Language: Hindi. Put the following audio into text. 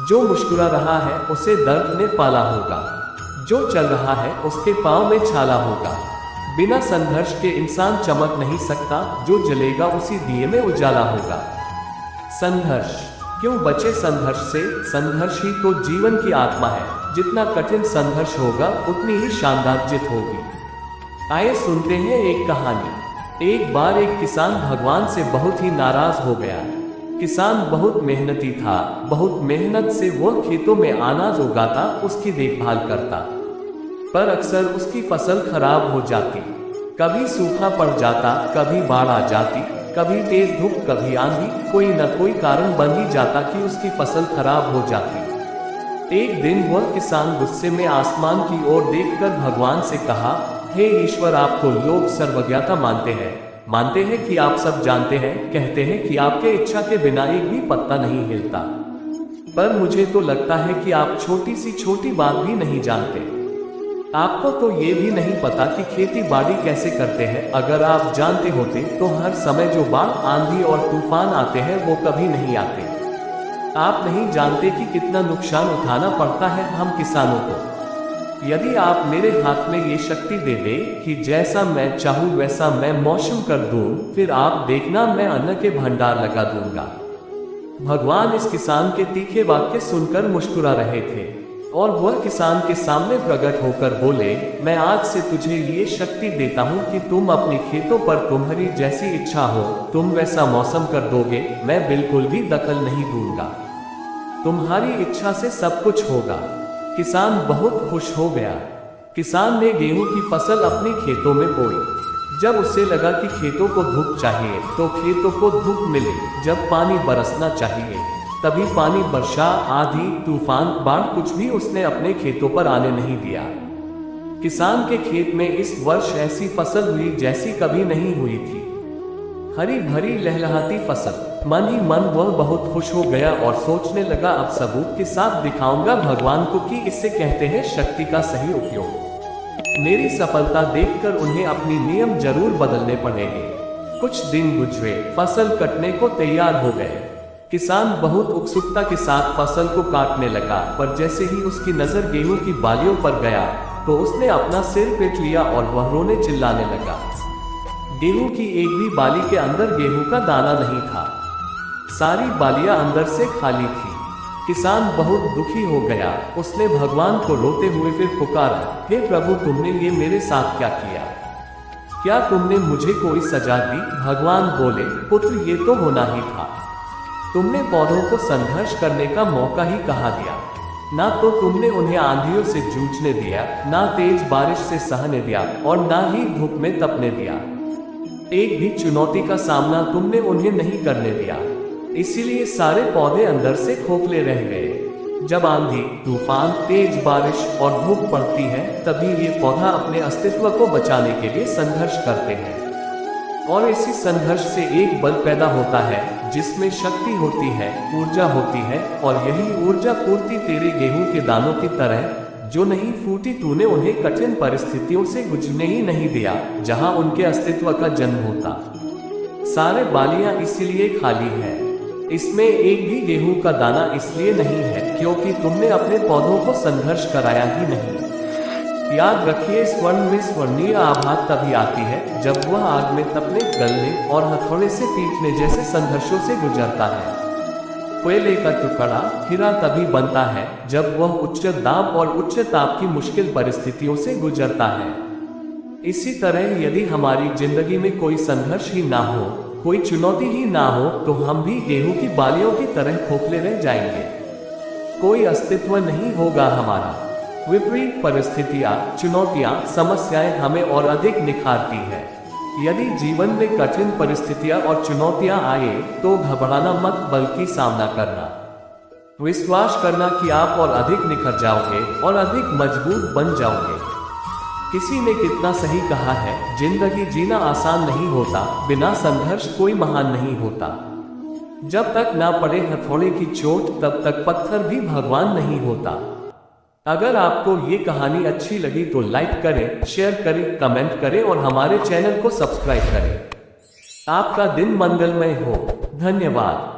जो मुस्कुरा रहा है उसे दर्द ने पाला होगा, जो चल रहा है उसके पांव में छाला होगा। बिना संघर्ष के इंसान चमक नहीं सकता, जो जलेगा उसी दिए में उजाला होगा। संघर्ष क्यों बचे संघर्ष से? संघर्ष ही तो जीवन की आत्मा है। जितना कठिन संघर्ष होगा उतनी ही शानदार जीत होगी। आइए सुनते हैं एक कहानी। एक बार एक किसान भगवान से बहुत ही नाराज हो गया। किसान बहुत मेहनती था, बहुत मेहनत से वो खेतों में अनाज उगाता, उसकी देखभाल करता, पर अक्सर उसकी फसल खराब हो जाती। कभी सूखा पड़ जाता, कभी बाढ़ आ जाती, कभी तेज धूप, कभी आंधी, कोई न कोई कारण बन ही जाता कि उसकी फसल खराब हो जाती। एक दिन वह किसान गुस्से में आसमान की ओर देखकर भगवान से कहा, हे ईश्वर, आपको लोग सर्वज्ञता मानते हैं कि आप सब जानते हैं, कहते हैं कि आपके इच्छा के बिना एक भी पत्ता नहीं हिलता, पर मुझे तो लगता है कि आप छोटी सी छोटी बात भी नहीं जानते। आपको तो ये भी नहीं पता कि खेती बाड़ी कैसे करते हैं। अगर आप जानते होते तो हर समय जो बाढ़, आंधी और तूफान आते हैं वो कभी नहीं आते। आप नहीं जानते कि कितना नुकसान उठाना पड़ता है हम किसानों को। यदि आप मेरे हाथ में ये शक्ति दे दे कि जैसा मैं चाहूँ वैसा मैं मौसम कर दूं, फिर आप देखना मैं अन्न के भंडार लगा दूंगा। भगवान इस किसान के तीखे वाक्य सुनकर मुस्कुरा रहे थे और वह किसान के सामने प्रकट होकर बोले, मैं आज से तुझे ये शक्ति देता हूँ कि तुम अपनी खेतों पर तुम्हारी जैसी इच्छा हो तुम वैसा मौसम कर दोगे। मैं बिल्कुल भी दखल नहीं दूंगा, तुम्हारी इच्छा से सब कुछ होगा। किसान बहुत खुश हो गया। किसान ने गेहूं की फसल अपने खेतों में बोई। जब उसे लगा कि खेतों को धूप चाहिए तो खेतों को धूप मिली। जब पानी बरसना चाहिए तभी पानी, वर्षा, आंधी, तूफान, बाढ़, कुछ भी उसने अपने खेतों पर आने नहीं दिया। किसान के खेत में इस वर्ष ऐसी फसल हुई जैसी कभी नहीं हुई थी। हरी भरी लहलहाती फसल। मन ही मन वह बहुत खुश हो गया और सोचने लगा, अब सबूत के साथ दिखाऊंगा भगवान को कि इससे कहते हैं शक्ति का सही उपयोग। मेरी सफलता देखकर उन्हें अपनी नियम जरूर बदलने पड़ेंगे। कुछ दिन गुजरे, फसल कटने को तैयार हो गए। किसान बहुत उत्सुकता के साथ फसल को काटने लगा, पर जैसे ही उसकी नजर गेहूं की बालियों पर गया तो उसने अपना सिर पीट लिया और वह रोने चिल्लाने लगा। गेहूं की एक भी बाली के अंदर गेहूं का दाना नहीं था। सारी बालियां अंदर से खाली थी। किसान बहुत दुखी हो गया। उसने भगवान को रोते हुए फिर पुकारा, हे प्रभु, तुमने ये मेरे साथ क्या किया? क्या तुमने मुझे कोई सजा दी? भगवान बोले, पुत्र, ये तो होना ही था। तुमने पौधों को संघर्ष करने का मौका ही कहाँ दिया? ना तो तुमने उन्हें आंधियों से जूझने दिया, ना तेज बारिश से सहने दिया और ना ही धूप में तपने दिया। एक भी चुनौती का सामना तुमने उन्हें नहीं करने दिया। इसीलिए सारे पौधे अंदर से खोखले रह गए। जब आंधी, तूफान, तेज बारिश और धूप पड़ती है तभी ये पौधा अपने अस्तित्व को बचाने के लिए संघर्ष करते हैं। और इसी संघर्ष से एक बल पैदा होता है जिसमें शक्ति होती है, ऊर्जा होती है, और यही ऊर्जा पूर्ति तेरे गेहूं के दानों की तरह जो नहीं फूटी, तूने उन्हें कठिन परिस्थितियों से गुजरने ही नहीं दिया जहां उनके अस्तित्व का जन्म होता। सारे बालियां इसलिए खाली है, इसमें एक भी गेहूं का दाना इसलिए नहीं है क्योंकि तुमने अपने पौधों को संघर्ष कराया ही नहीं। याद रखिए, स्वर्ण में स्वर्णीय आभा तभी आती है जब वह आग में तपने, गलने और हथौड़े से पीटने जैसे संघर्षों से गुजरता है। कोयले का टुकड़ा हीरा तभी बनता है जब वह उच्च दाब और उच्च ताप की मुश्किल परिस्थितियों से गुजरता है। इसी तरह यदि हमारी जिंदगी में कोई संघर्ष ही ना हो, कोई चुनौती ही ना हो, तो हम भी गेहूं की बालियों की तरह खोखले रह जाएंगे। कोई अस्तित्व नहीं होगा हमारा। विपरीत परिस्थितियां, चुनौतियां, समस्याएं हमें और अधिक निखारती है। यदि जीवन में कठिन परिस्थितियां और चुनौतियां आए तो घबराना मत, बल्कि सामना करना। विश्वास करना कि आप और अधिक निखर जाओगे और अधिक मजबूत बन जाओगे। किसी ने कितना सही कहा है, जिंदगी जीना आसान नहीं होता, बिना संघर्ष कोई महान नहीं होता। जब तक ना पड़े हथौड़े की चोट तब तक पत्थर भी भगवान नहीं होता। अगर आपको ये कहानी अच्छी लगी तो लाइक करें, शेयर करें, कमेंट करें और हमारे चैनल को सब्सक्राइब करें। आपका दिन मंगलमय हो। धन्यवाद।